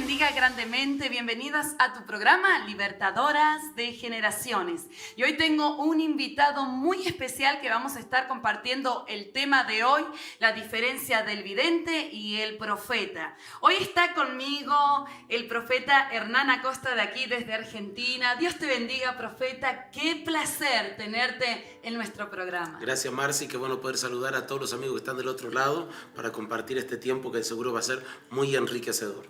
bendiga grandemente. Bienvenidas a tu programa Libertadoras de Generaciones. Y hoy tengo un invitado muy especial que vamos a estar compartiendo el tema de hoy, la diferencia del vidente y el profeta. Hoy está conmigo el profeta Hernán Acosta de aquí desde Argentina. Dios te bendiga, profeta. Qué placer tenerte en nuestro programa. Gracias, Marci. Qué bueno poder saludar a todos los amigos que están del otro lado para compartir este tiempo que seguro va a ser muy enriquecedor.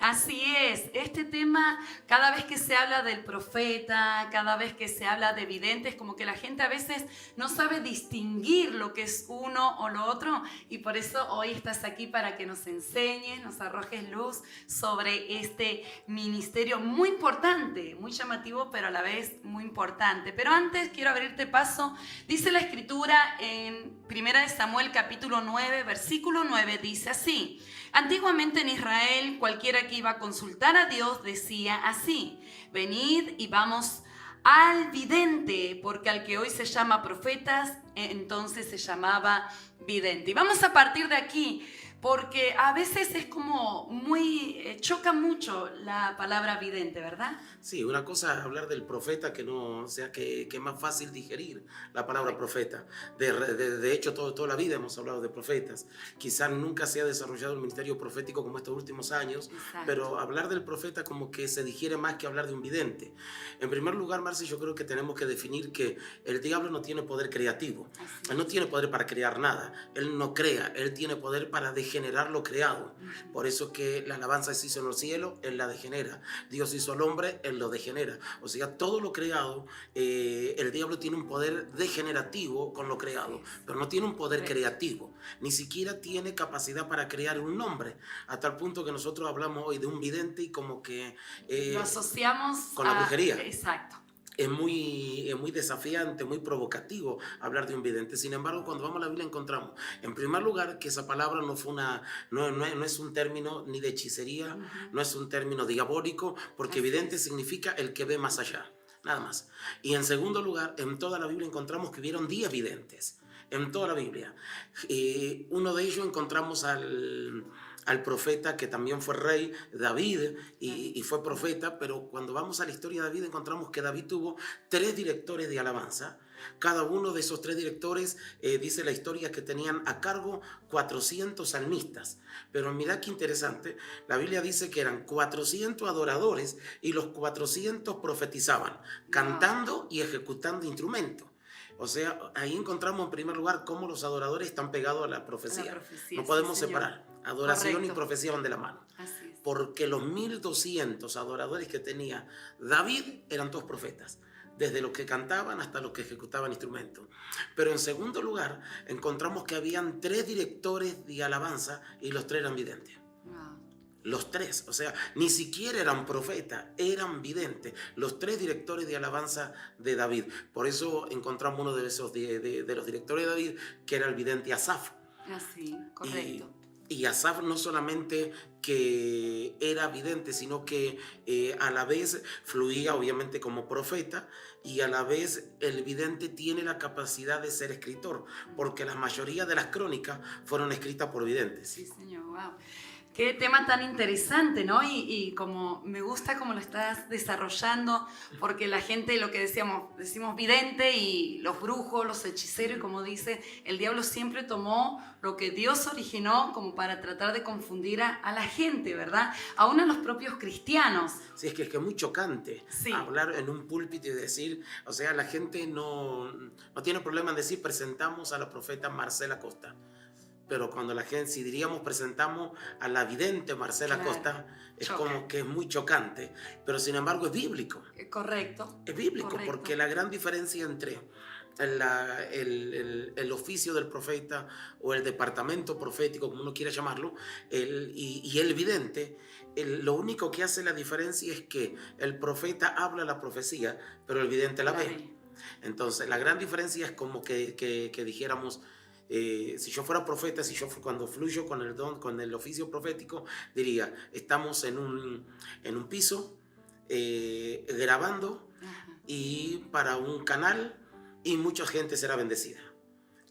Así es, este tema, cada vez que se habla del profeta, cada vez que se habla de videntes, como que la gente a veces no sabe distinguir lo que es uno o lo otro, y por eso hoy estás aquí para que nos enseñes, nos arrojes luz sobre este ministerio muy importante, muy llamativo, pero a la vez muy importante. Pero antes quiero abrirte paso. Dice la Escritura en 1 Samuel capítulo 9, versículo 9, dice así: antiguamente en Israel, cualquiera que iba a consultar a Dios decía así: venid y vamos al vidente, porque al que hoy se llama profetas, entonces se llamaba vidente. Y vamos a partir de aquí, porque a veces es como choca mucho la palabra vidente, ¿verdad? Sí, una cosa es hablar del profeta que no, o sea, que es más fácil digerir la palabra profeta. De hecho, toda la vida hemos hablado de profetas. Quizás nunca se ha desarrollado el ministerio profético como estos últimos años, Exacto. pero hablar del profeta como que se digiere más que hablar de un vidente. En primer lugar, Marci, yo creo que tenemos que definir que el diablo no tiene poder creativo. Él no tiene poder para crear nada. Él no crea, él tiene poder para degenerar lo creado. Por eso es que la alabanza se hizo en los cielos, él la degenera. Dios hizo al hombre, él lo degenera. O sea, todo lo creado, el diablo tiene un poder degenerativo con lo creado, pero no tiene un poder creativo. Ni siquiera tiene capacidad para crear un nombre. A tal punto que nosotros hablamos hoy de un vidente y como que lo asociamos con la brujería. Exacto. Es muy desafiante, muy provocativo hablar de un vidente. Sin embargo, cuando vamos a la Biblia encontramos, en primer lugar, que esa palabra no es un término ni de hechicería, no es un término diabólico, porque vidente significa el que ve más allá, nada más. Y en segundo lugar, en toda la Biblia encontramos que hubieron 10 videntes, en toda la Biblia. Uno de ellos encontramos al profeta que también fue rey, David, y fue profeta, pero cuando vamos a la historia de David encontramos que David tuvo 3 directores de alabanza. Cada uno de esos 3 directores, dice la historia, que tenían a cargo 400 salmistas. Pero mirá qué interesante, la Biblia dice que eran 400 adoradores y los 400 profetizaban, cantando y ejecutando instrumentos. O sea, ahí encontramos en primer lugar cómo los adoradores están pegados a la profecía. No podemos separar. Adoración y profecía van de la mano. Así es. Porque los 1200 adoradores que tenía David eran todos profetas, desde los que cantaban hasta los que ejecutaban instrumentos. Pero en segundo lugar, encontramos que habían 3 directores de alabanza y los 3 eran videntes. Los 3, o sea, ni siquiera eran profetas, eran videntes. Los 3 directores de alabanza de David. Por eso encontramos uno de esos de los directores de David, que era el vidente Asaf. Así, correcto. Y Asaf no solamente que era vidente, sino que a la vez fluía obviamente como profeta, y a la vez el vidente tiene la capacidad de ser escritor, porque la mayoría de las crónicas fueron escritas por videntes. Sí, señor, wow. Qué tema tan interesante, ¿no? Y como me gusta cómo lo estás desarrollando, porque la gente, lo que decimos vidente, y los brujos, los hechiceros, y como dice, el diablo siempre tomó lo que Dios originó como para tratar de confundir a la gente, ¿verdad? Aún a los propios cristianos. Sí, es que es muy chocante hablar en un púlpito y decir, o sea, la gente no tiene problema en decir presentamos a la profeta Marcela Acosta. Pero cuando la gente, si diríamos presentamos a la vidente Marcela Acosta, es como que es muy chocante, pero sin embargo es bíblico. Correcto. Es bíblico, porque la gran diferencia entre el oficio del profeta o el departamento profético, como uno quiera llamarlo, y el vidente, lo único que hace la diferencia es que el profeta habla la profecía, pero el vidente la ve. Entonces, la gran diferencia es como que dijéramos, si yo fuera profeta, cuando fluyo con el don, con el oficio profético, diría, estamos en un piso grabando y para un canal, y mucha gente será bendecida,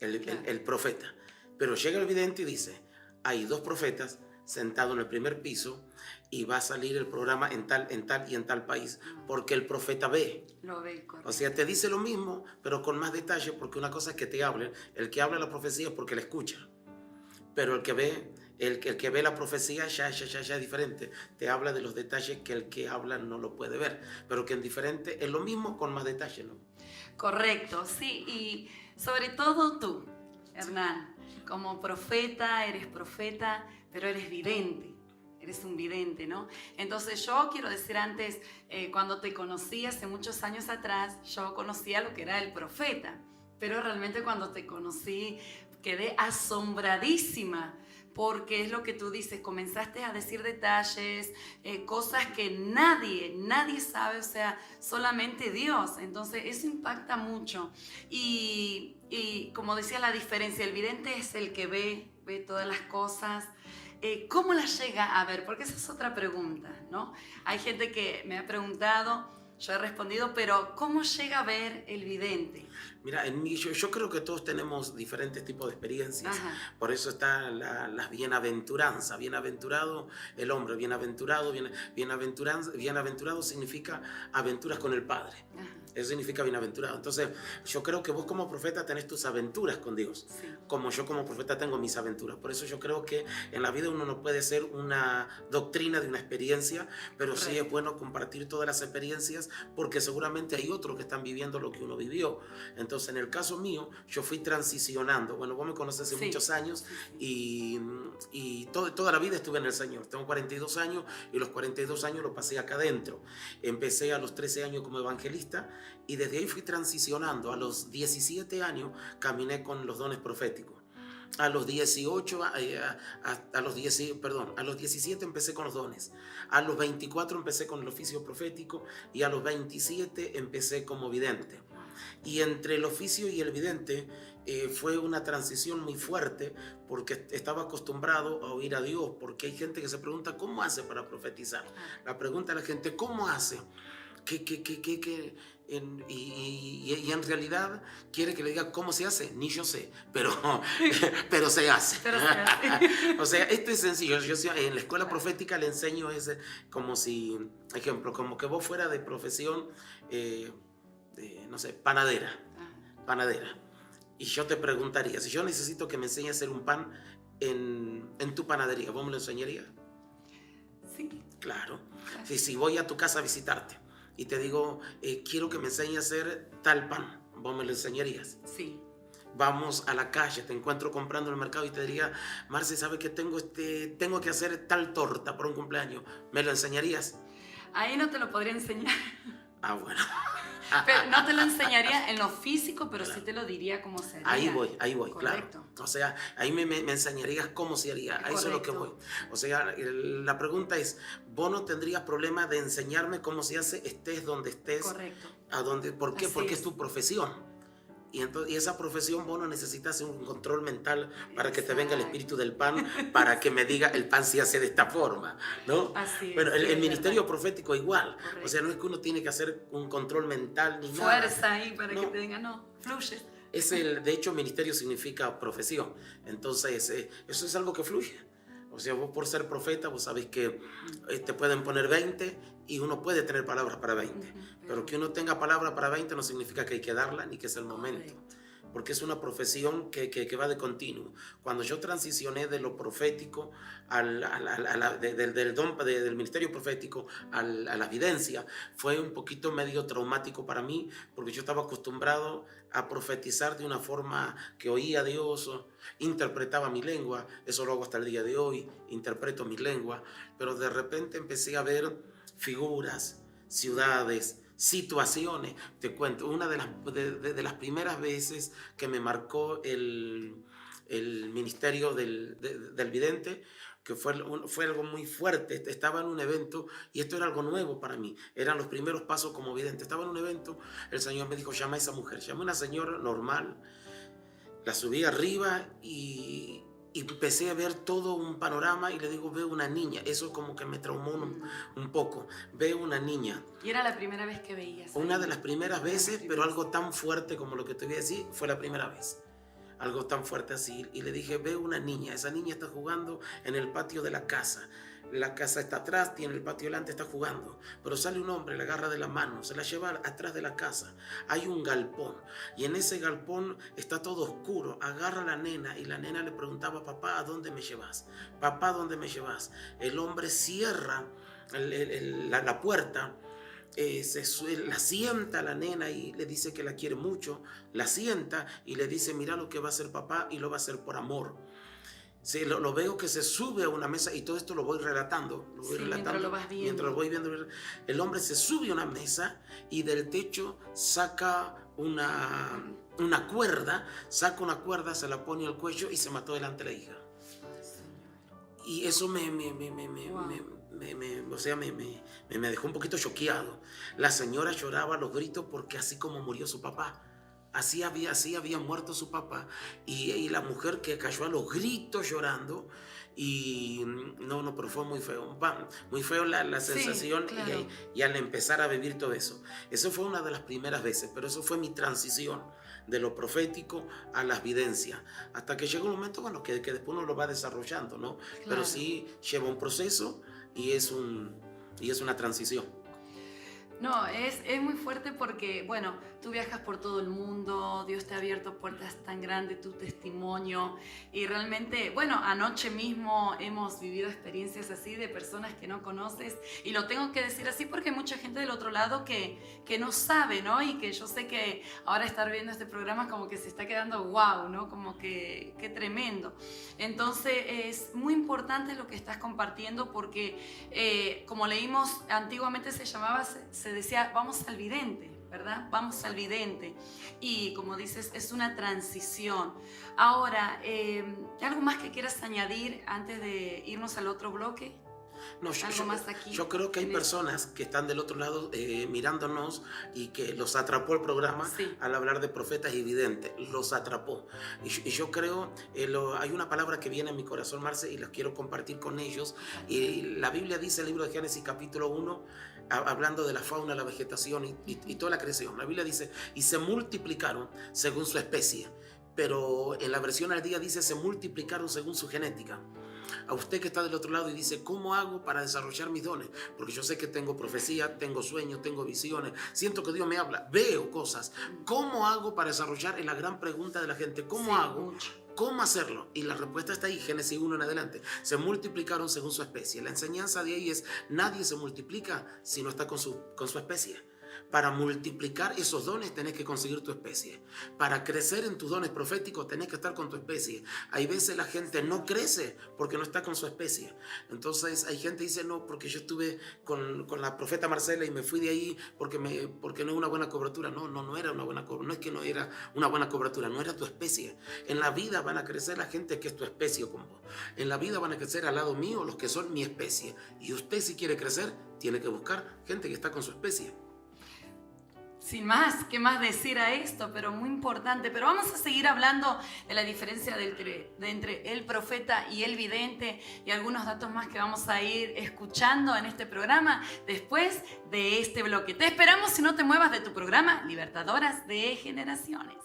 el profeta. Pero llega el vidente y dice, hay 2 profetas, sentado en el primer piso y va a salir el programa en tal y en tal país, porque el profeta ve. Lo ve, correcto. O sea, te dice lo mismo, pero con más detalle, porque una cosa es que te hablen. El que habla la profecía es porque la escucha, pero el que ve, el que ve la profecía ya es diferente. Te habla de los detalles que el que habla no lo puede ver, pero que en diferente es lo mismo con más detalle, ¿no? Correcto, sí, y sobre todo tú, Hernán, como profeta, eres profeta, pero eres vidente. Eres un vidente, ¿no? Entonces yo quiero decir antes, cuando te conocí hace muchos años atrás, yo conocía lo que era el profeta, pero realmente cuando te conocí quedé asombradísima, porque es lo que tú dices, comenzaste a decir detalles, cosas que nadie sabe, o sea, solamente Dios. Entonces eso impacta mucho. Y como decía, la diferencia, el vidente es el que ve todas las cosas. ¿Cómo las llega a ver? Porque esa es otra pregunta, ¿no? Hay gente que me ha preguntado, yo he respondido, pero ¿cómo llega a ver el vidente? Mira, yo creo que todos tenemos diferentes tipos de experiencias. Ajá. Por eso está las bienaventuranzas. Bienaventurado el hombre, bienaventurado significa aventuras con el Padre. Ajá. Eso significa bienaventurado. Entonces, yo creo que vos como profeta tenés tus aventuras con Dios, Sí. como yo como profeta tengo mis aventuras. Por eso yo creo que en la vida uno no puede ser una doctrina de una experiencia, pero sí es bueno compartir todas las experiencias, porque seguramente hay otros que están viviendo lo que uno vivió. Entonces, en el caso mío, yo fui transicionando. Bueno, vos me conocés hace muchos años y toda la vida estuve en el Señor. Tengo 42 años y los 42 años los pasé acá adentro. Empecé a los 13 años como evangelista y desde ahí fui transicionando. A los 17 años caminé con los dones proféticos. A los 18, a los 17 empecé con los dones. A los 24 empecé con el oficio profético y a los 27 empecé como vidente. Y entre el oficio y el vidente fue una transición muy fuerte, porque estaba acostumbrado a oír a Dios, porque hay gente que se pregunta ¿cómo hace para profetizar? La pregunta a la gente ¿cómo hace? Y en realidad quiere que le diga cómo se hace, ni yo sé, pero se hace. Pero se hace. O sea, esto es sencillo. Yo en la escuela profética le enseño como si, ejemplo, como que vos fuera de profesión, no sé, panadera. Y yo te preguntaría, si yo necesito que me enseñes a hacer un pan en tu panadería, ¿vos me lo enseñarías? Sí. Claro. Si voy a tu casa a visitarte y te digo, quiero que me enseñes a hacer tal pan, ¿vos me lo enseñarías? Sí. Vamos a la calle, te encuentro comprando en el mercado y te diría, Marce, ¿sabe que tengo que hacer tal torta por un cumpleaños? ¿Me lo enseñarías? Ahí no te lo podría enseñar. Ah, bueno. Pero no te lo enseñaría en lo físico, pero sí te lo diría cómo se haría. Ahí voy, Correcto. claro. O sea, ahí me enseñarías cómo se haría. A eso es lo que voy. O sea, la pregunta es, ¿vos no tendrías problema de enseñarme cómo se hace, estés donde estés? Correcto. ¿Por qué? Así Porque es tu profesión. Y esa profesión vos no necesitas un control mental para que te venga el espíritu del pan, para que me diga el pan se hace de esta forma, ¿no? Así es. Bueno, el es ministerio verdad. profético igual. Correcto. O sea, no es que uno tiene que hacer un control mental ni nada. Fuerza ahí para No. que te digan, no, fluye. De hecho, ministerio significa profesión. Entonces, eso es algo que fluye. O sea, vos por ser profeta, vos sabés que te pueden poner 20 y uno puede tener palabras para 20. Pero que uno tenga palabra para 20 no significa que hay que darla ni que es el momento. Correcto. Porque es una profesión que va de continuo. Cuando yo transicioné de lo profético, del ministerio profético a la evidencia, fue un poquito medio traumático para mí, porque yo estaba acostumbrado a profetizar de una forma que oía a Dios, interpretaba mi lengua, eso lo hago hasta el día de hoy, interpreto mi lengua, pero de repente empecé a ver figuras, ciudades, situaciones. Te cuento, una de las primeras veces que me marcó el ministerio del vidente, que fue algo muy fuerte. Estaba en un evento y esto era algo nuevo para mí. Eran los primeros pasos como vidente. Estaba en un evento, el Señor me dijo, llama a esa mujer. Llamé a una señora normal, la subí arriba y empecé a ver todo un panorama y le digo, veo una niña. Eso como que me traumó un poco. Veo una niña. Y era la primera vez que veías. Una de las primeras veces, pero algo tan fuerte como lo que te voy a decir, fue la primera vez. algo tan fuerte así, y le dije, veo una niña, esa niña está jugando en el patio de la casa. La casa está atrás, tiene el patio delante, está jugando. Pero sale un hombre, la agarra de la mano, se la lleva atrás de la casa. Hay un galpón y en ese galpón está todo oscuro. Agarra a la nena y la nena le preguntaba, papá, ¿a dónde me llevas? Papá, ¿a dónde me llevas? El hombre cierra la puerta. La sienta a la nena y le dice que la quiere mucho. La sienta y le dice, mira lo que va a hacer papá y lo va a hacer por amor. Sí, lo veo que se sube a una mesa y todo esto lo voy relatando. Mientras lo vas viendo. Mientras lo voy viendo. El hombre se sube a una mesa y del techo saca una cuerda, se la pone al cuello y se mató delante de la hija. Y eso me dejó un poquito choqueado. La señora lloraba a los gritos porque así como murió su papá. Así había muerto su papá y la mujer que cayó a los gritos llorando y no, pero fue muy feo la sensación. Sí, claro. y al empezar a vivir todo eso fue una de las primeras veces, pero eso fue mi transición de lo profético a las videncias, hasta que llega un momento, bueno, que después uno lo va desarrollando, ¿no? Claro. Pero sí lleva un proceso y es una transición. No, es muy fuerte porque, bueno, tú viajas por todo el mundo, Dios te ha abierto puertas tan grandes, tu testimonio, y realmente, bueno, anoche mismo hemos vivido experiencias así de personas que no conoces, y lo tengo que decir así porque hay mucha gente del otro lado que no sabe, ¿no? Y que yo sé que ahora estar viendo este programa como que se está quedando wow, ¿no? Como que qué tremendo. Entonces es muy importante lo que estás compartiendo porque como leímos, antiguamente se decía, vamos al vidente, ¿verdad? Vamos al vidente. Y como dices, es una transición. Ahora, ¿algo más que quieras añadir antes de irnos al otro bloque? No, yo creo que hay personas que están del otro lado mirándonos y que los atrapó el programa. Sí. Al hablar de profetas y videntes, los atrapó. Y yo creo, hay una palabra que viene en mi corazón, Marce, y la quiero compartir con ellos. Y la Biblia dice, el libro de Génesis capítulo 1, hablando de la fauna, la vegetación y toda la creación. La Biblia dice, y se multiplicaron según su especie. Pero en la versión al día dice, se multiplicaron según su genética. A usted que está del otro lado y dice, ¿cómo hago para desarrollar mis dones? Porque yo sé que tengo profecía, tengo sueños, tengo visiones, siento que Dios me habla, veo cosas. ¿Cómo hago para desarrollar? Es la gran pregunta de la gente. ¿Cómo hago? ¿Cómo hacerlo? Y la respuesta está ahí, Génesis 1 en adelante. Se multiplicaron según su especie. La enseñanza de ahí es, nadie se multiplica si no está con su especie. Para multiplicar esos dones tenés que conseguir tu especie. Para crecer en tus dones proféticos tenés que estar con tu especie. Hay veces la gente no crece porque no está con su especie. Entonces hay gente que dice, no, porque yo estuve con la profeta Marcela y me fui de ahí porque no es una buena cobertura. No era una buena cobertura. No es que no era una buena cobertura, no era tu especie. En la vida van a crecer la gente que es tu especie con vos. En la vida van a crecer al lado mío los que son mi especie. Y usted, si quiere crecer, tiene que buscar gente que está con su especie. Sin más, ¿qué más decir a esto? Pero muy importante. Pero vamos a seguir hablando de la diferencia de entre el profeta y el vidente y algunos datos más que vamos a ir escuchando en este programa después de este bloque. Te esperamos si no te muevas de tu programa Libertadoras de Generaciones.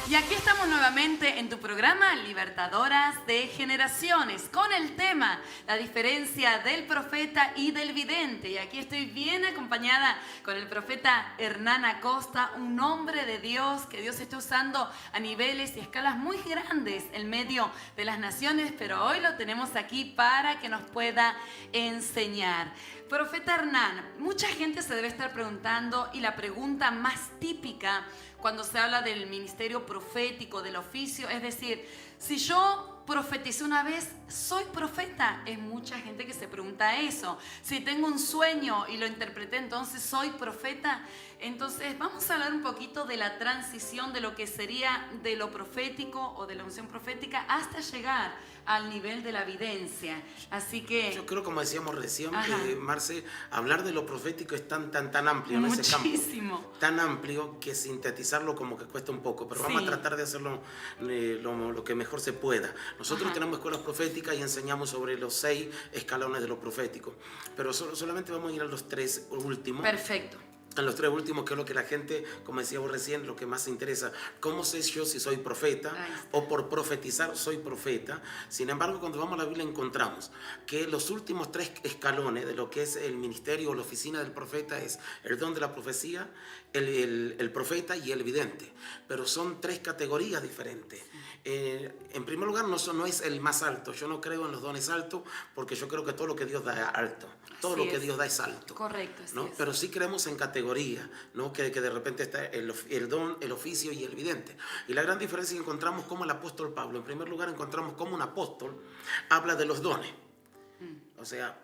Y aquí estamos nuevamente en tu programa Libertadoras de Generaciones con el tema la diferencia del profeta y del vidente. Y aquí estoy bien acompañada con el profeta Hernán Acosta, un hombre de Dios que Dios está usando a niveles y escalas muy grandes en medio de las naciones, pero hoy lo tenemos aquí para que nos pueda enseñar. Profeta Hernán, mucha gente se debe estar preguntando y la pregunta más típica, cuando se habla del ministerio profético, del oficio. Es decir, si yo profeticé una vez, ¿soy profeta? Es mucha gente que se pregunta eso. Si tengo un sueño y lo interpreté, entonces ¿soy profeta? Entonces vamos a hablar un poquito de la transición de lo que sería de lo profético o de la unción profética hasta llegar al nivel de la evidencia. Así que... Yo creo, como decíamos recién, Marce, hablar de lo profético es tan amplio en ese campo. Muchísimo. Tan amplio que sintetizarlo como que cuesta un poco, pero vamos a tratar de hacerlo lo que mejor se pueda. Nosotros tenemos escuelas proféticas y enseñamos sobre los 6 escalones de lo profético, pero solamente vamos a ir a los 3 últimos. Perfecto. En los 3 últimos, que es lo que la gente, como decíamos recién, lo que más interesa. ¿Cómo sé yo si soy profeta? O por profetizar soy profeta. Sin embargo, cuando vamos a la Biblia encontramos que los últimos 3 escalones de lo que es el ministerio o la oficina del profeta es el don de la profecía, el profeta y el vidente. Pero son 3 categorías diferentes. En primer lugar, no es el más alto. Yo no creo en los dones altos porque yo creo que todo lo que Dios da es alto. Todo lo que Dios da es alto. Correcto, ¿no? Pero sí creemos en categoría, ¿no? que de repente está el don, el oficio y el vidente. Y la gran diferencia que encontramos como el apóstol Pablo, en primer lugar encontramos como un apóstol habla de los dones. O sea,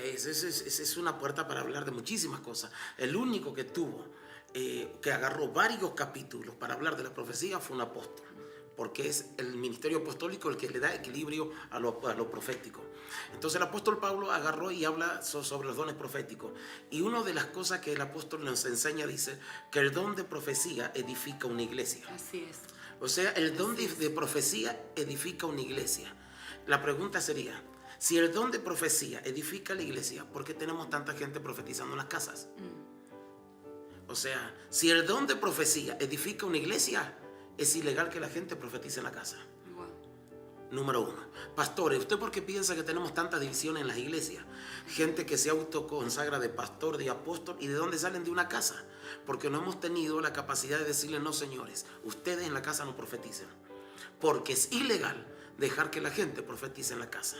esa es una puerta para hablar de muchísimas cosas. El único que tuvo, que agarró varios capítulos para hablar de la profecía fue un apóstol, porque es el ministerio apostólico el que le da equilibrio a lo profético. Entonces el apóstol Pablo agarró y habla sobre los dones proféticos. Y una de las cosas que el apóstol nos enseña dice que el don de profecía edifica una iglesia. Así es. O sea, el don de profecía edifica una iglesia. La pregunta sería, si el don de profecía edifica la iglesia, ¿por qué tenemos tanta gente profetizando en las casas? O sea, si el don de profecía edifica una iglesia, es ilegal que la gente profetice en la casa. Número 1. Pastores, ¿usted por qué piensa que tenemos tanta división en las iglesias? Gente que se autoconsagra de pastor, de apóstol, ¿y de dónde salen? De una casa. Porque no hemos tenido la capacidad de decirle, no señores, ustedes en la casa no profeticen. Porque es ilegal dejar que la gente profetice en la casa.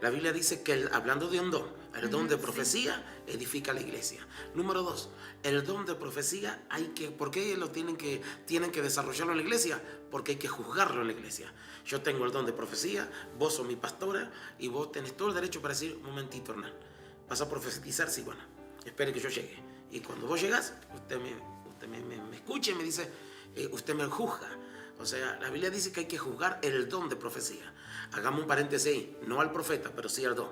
La Biblia dice que, hablando de un don, el don de profecía edifica la iglesia. Número 2, el don de profecía ¿por qué tienen que desarrollarlo en la iglesia? Porque hay que juzgarlo en la iglesia. Yo tengo el don de profecía, vos sos mi pastora y vos tenés todo el derecho para decir, un momentito, Hernán, ¿vas a profetizar? Sí, bueno, espere que yo llegue. Y cuando vos llegas, usted me escucha y me dice, usted me juzga. O sea, la Biblia dice que hay que juzgar el don de profecía. Hagamos un paréntesis ahí, no al profeta, pero sí al don.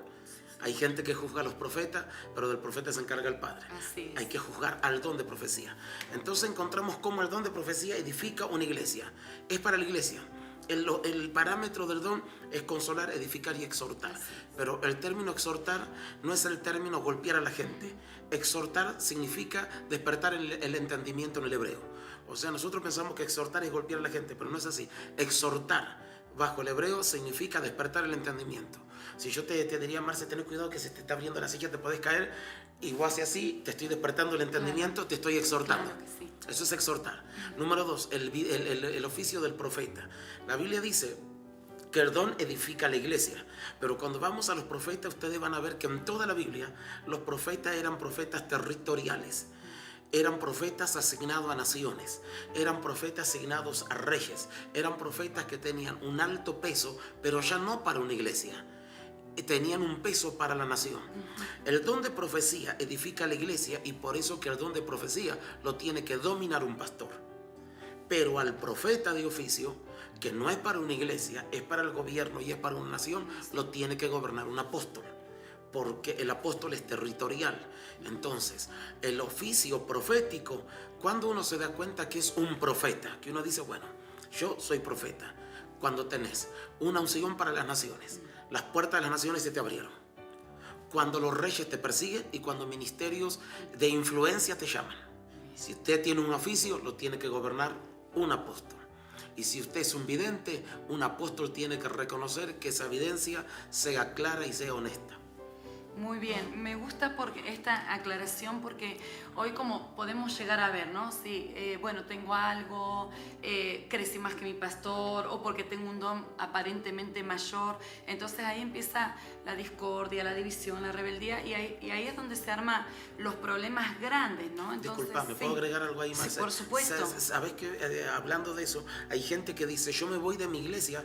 Hay gente que juzga a los profetas, pero del profeta se encarga el Padre. Así es. Hay que juzgar al don de profecía. Entonces encontramos cómo el don de profecía edifica una iglesia. Es para la iglesia. El parámetro del don es consolar, edificar y exhortar. Pero el término exhortar no es el término golpear a la gente. Exhortar significa despertar el entendimiento en el hebreo. O sea, nosotros pensamos que exhortar es golpear a la gente, pero no es así. Exhortar bajo el hebreo significa despertar el entendimiento. Si yo te diría, Marce, ten cuidado que se te está abriendo la silla, te podés caer, y vos haces así, te estoy despertando el entendimiento, te estoy exhortando. Claro que sí. Eso es exhortar. Número 2, el oficio del profeta. La Biblia dice que el don edifica la iglesia, pero cuando vamos a los profetas, ustedes van a ver que en toda la Biblia los profetas eran profetas territoriales. Eran profetas asignados a naciones, eran profetas asignados a reyes, eran profetas que tenían un alto peso, pero ya no para una iglesia, tenían un peso para la nación. El don de profecía edifica la iglesia y por eso que el don de profecía lo tiene que dominar un pastor. Pero al profeta de oficio, que no es para una iglesia, es para el gobierno y es para una nación, lo tiene que gobernar un apóstol. Porque el apóstol es territorial. Entonces, el oficio profético, cuando uno se da cuenta que es un profeta, que uno dice, bueno, yo soy profeta, cuando tenés una unción para las naciones, las puertas de las naciones se te abrieron, cuando los reyes te persiguen y cuando ministerios de influencia te llaman. Si usted tiene un oficio, lo tiene que gobernar un apóstol. Y si usted es un vidente, un apóstol tiene que reconocer que esa evidencia sea clara y sea honesta. Muy bien, me gusta porque esta aclaración porque hoy como podemos llegar a ver, ¿no? Si, bueno, tengo algo, crecí más que mi pastor o porque tengo un don aparentemente mayor, entonces ahí empieza la discordia, la división, la rebeldía y ahí es donde se arman los problemas grandes, ¿no? Entonces, Disculpa, ¿me puedo agregar algo ahí más? Sí, por supuesto. ¿Sabes que hablando de eso, hay gente que dice, yo me voy de mi iglesia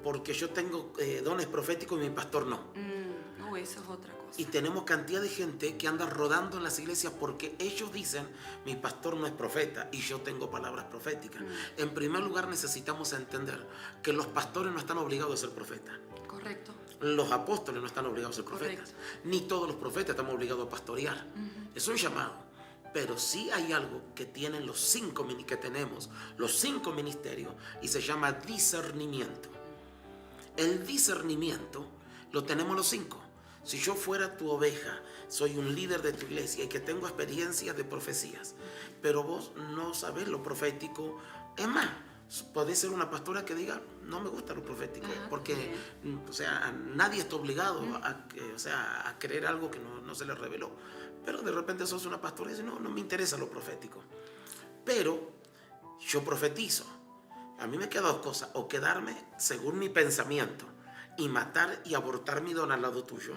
porque yo tengo dones proféticos y mi pastor no? Eso es otra cosa. Y tenemos cantidad de gente que anda rodando en las iglesias porque ellos dicen, mi pastor no es profeta y yo tengo palabras proféticas. En primer lugar, necesitamos entender que los pastores no están obligados a ser profetas. Correcto. Los apóstoles no están obligados a ser profetas. Correcto. Ni todos los profetas estamos obligados a pastorear. Es un llamado. Pero sí hay algo que tienen que tenemos los 5 ministerios y se llama discernimiento. El discernimiento lo tenemos los 5. Si yo fuera tu oveja, soy un líder de tu iglesia y que tengo experiencias de profecías, pero vos no sabés lo profético, es más, podés ser una pastora que diga, no me gusta lo profético, porque o sea, nadie está obligado a creer algo que no se le reveló. Pero de repente sos una pastora y dices, no me interesa lo profético. Pero yo profetizo. A mí me quedan 2 cosas, o quedarme según mi pensamiento y matar y abortar mi don al lado tuyo,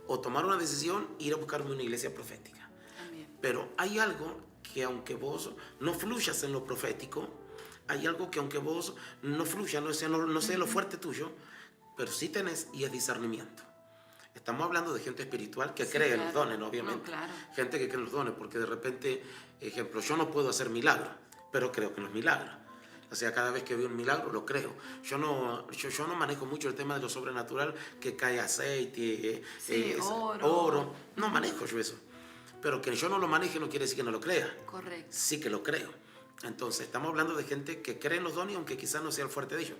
o tomar una decisión e ir a buscarme una iglesia profética. También. Pero hay algo que aunque vos no fluyas en lo profético, hay algo que aunque vos no fluyas, no sea lo fuerte tuyo, pero sí tenés y es discernimiento. Estamos hablando de gente espiritual que cree en los dones, obviamente. No, claro. Gente que cree en los dones, porque de repente, ejemplo, yo no puedo hacer milagros, pero creo que no es milagro. O sea, cada vez que veo un milagro lo creo. Yo no manejo mucho el tema de lo sobrenatural, que cae aceite, oro. No manejo yo eso. Pero que yo no lo maneje no quiere decir que no lo crea. Correcto. Sí que lo creo. Entonces, estamos hablando de gente que cree en los dones, aunque quizás no sea el fuerte de ellos.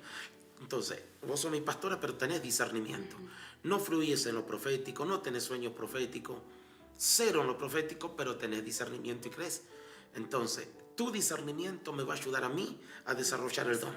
Entonces, vos sos mi pastora, pero tenés discernimiento. No fluyes en lo profético, no tenés sueños proféticos. 0 en lo profético, pero tenés discernimiento y crees. Entonces, tu discernimiento me va a ayudar a mí a desarrollar el don.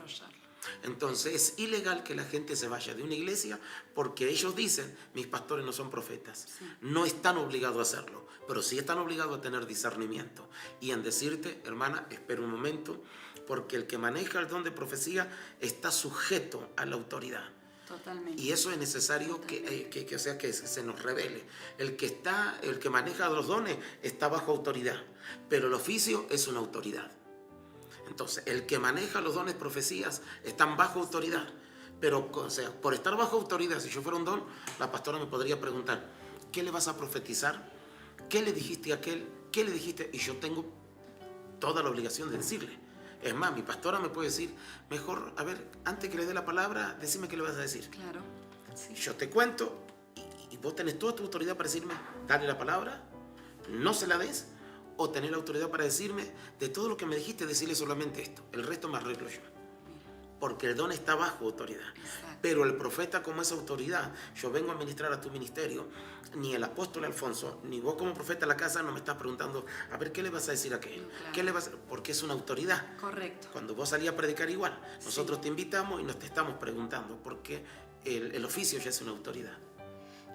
Entonces, es ilegal que la gente se vaya de una iglesia porque ellos dicen, mis pastores no son profetas. Sí. No están obligados a hacerlo, pero sí están obligados a tener discernimiento. Y en decirte, hermana, espera un momento, porque el que maneja el don de profecía está sujeto a la autoridad. Totalmente. Y eso es necesario que se nos revele. El que maneja los dones está bajo autoridad, pero el oficio es una autoridad. Entonces, el que maneja los dones profecías están bajo autoridad. Pero, o sea, por estar bajo autoridad, si yo fuera un don, la pastora me podría preguntar, ¿qué le vas a profetizar? ¿Qué le dijiste a aquel? ¿Qué le dijiste? Y yo tengo toda la obligación de decirle. Es más, mi pastora me puede decir, mejor, a ver, antes que le dé la palabra, decime qué le vas a decir. Claro. Sí. Yo te cuento y vos tenés toda tu autoridad para decirme, dale la palabra, no se la des, o tenés la autoridad para decirme, de todo lo que me dijiste, decirle solamente esto. El resto me arreglo yo. Porque el don está bajo autoridad. Exacto. Pero el profeta como es autoridad, yo vengo a ministrar a tu ministerio, ni el apóstol Alfonso, ni vos como profeta a la casa no me estás preguntando, a ver, ¿qué le vas a decir a aquel? Claro. ¿Qué le vas a...? Porque es una autoridad. Correcto. Cuando vos salís a predicar igual, nosotros te invitamos y nos te estamos preguntando, porque el oficio ya es una autoridad.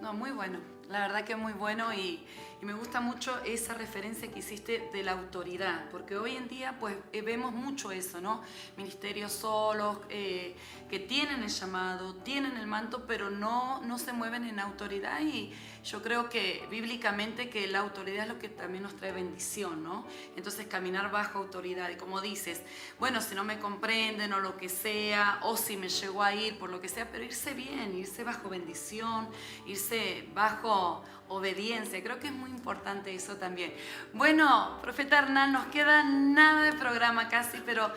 No, muy bueno. La verdad que muy bueno y me gusta mucho esa referencia que hiciste de la autoridad, porque hoy en día pues vemos mucho eso, ¿no? Ministerios solos, que tienen el llamado, tienen el manto, pero no se mueven en autoridad y yo creo que bíblicamente que la autoridad es lo que también nos trae bendición, ¿no? Entonces caminar bajo autoridad y como dices, bueno, si no me comprenden o lo que sea, o si me llego a ir por lo que sea, pero irse bien, irse bajo bendición, irse bajo obediencia. Creo que es muy importante eso también. Bueno, profeta Hernán, nos queda nada de programa casi, pero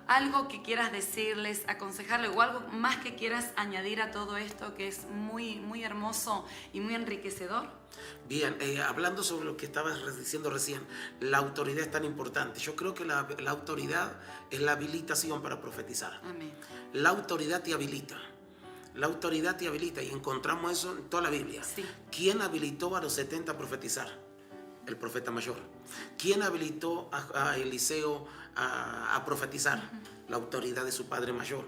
algo que quieras decirles, aconsejarles o algo más que quieras añadir a todo esto que es muy, muy hermoso y muy enriquecedor. Bien, hablando sobre lo que estabas diciendo recién, la autoridad es tan importante. Yo creo que la autoridad es la habilitación para profetizar. Amén. La autoridad te habilita. La autoridad te habilita y encontramos eso en toda la Biblia. Sí. ¿Quién habilitó a los 70 a profetizar? El profeta mayor. ¿Quién habilitó a Eliseo a profetizar? La autoridad de su padre mayor.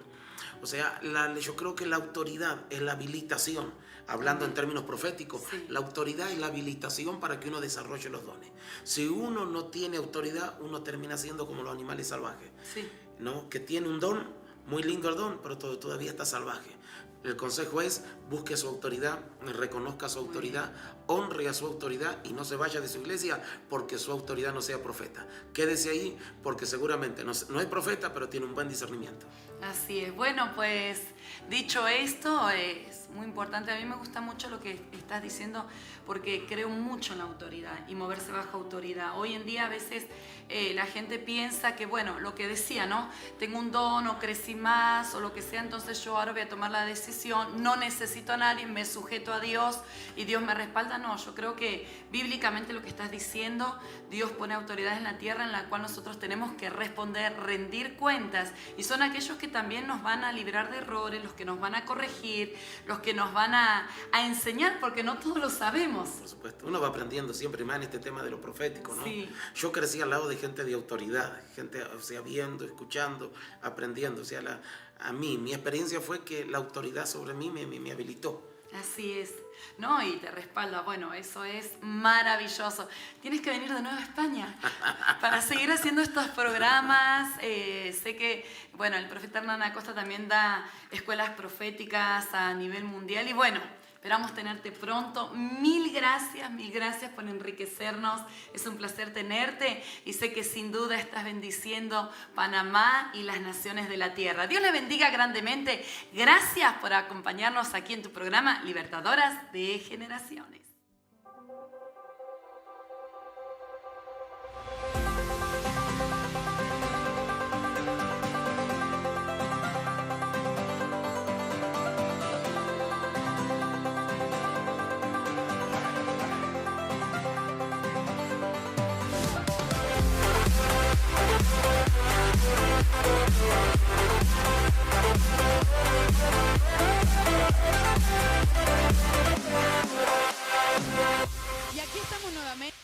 O sea, yo creo que la autoridad es la habilitación hablando en términos proféticos, Sí. la autoridad es la habilitación para que uno desarrolle los dones. Si uno no tiene autoridad, uno termina siendo como los animales salvajes, Sí. ¿no? Que tiene un don, muy lindo el don, pero todavía está salvaje. El consejo es, busque su autoridad, reconozca su autoridad, honre a su autoridad y no se vaya de su iglesia porque su autoridad no sea profeta. Quédese ahí porque seguramente no es profeta, pero tiene un buen discernimiento. Así es. Bueno, pues dicho esto, es muy importante. A mí me gusta mucho lo que estás diciendo porque creo mucho en la autoridad y moverse bajo autoridad. Hoy en día a veces la gente piensa que, bueno, lo que decía, ¿no? Tengo un don o crecí más o lo que sea, entonces yo ahora voy a tomar la decisión, no necesito a nadie, me sujeto a Dios y Dios me respalda. No, yo creo que bíblicamente lo que estás diciendo, Dios pone autoridades en la tierra en la cual nosotros tenemos que responder, rendir cuentas, y son aquellos que también nos van a librar de errores, los que nos van a corregir, los que nos van a enseñar, porque no todos lo sabemos. Por supuesto, uno va aprendiendo siempre más en este tema de lo profético, ¿no? Sí. Yo crecí al lado de gente de autoridad, gente, o sea, viendo, escuchando, aprendiendo. O sea, a mí, mi experiencia fue que la autoridad sobre mí me habilitó. Así es, ¿no? Y te respalda. Bueno, eso es maravilloso. Tienes que venir de nuevo a España para seguir haciendo estos programas. Sé que, bueno, el profeta Hernán Acosta también da escuelas proféticas a nivel mundial y bueno, esperamos tenerte pronto. Mil gracias por enriquecernos. Es un placer tenerte y sé que sin duda estás bendiciendo Panamá y las naciones de la tierra. Dios le bendiga grandemente. Gracias por acompañarnos aquí en tu programa Libertadoras de Generaciones. Y aquí estamos nuevamente.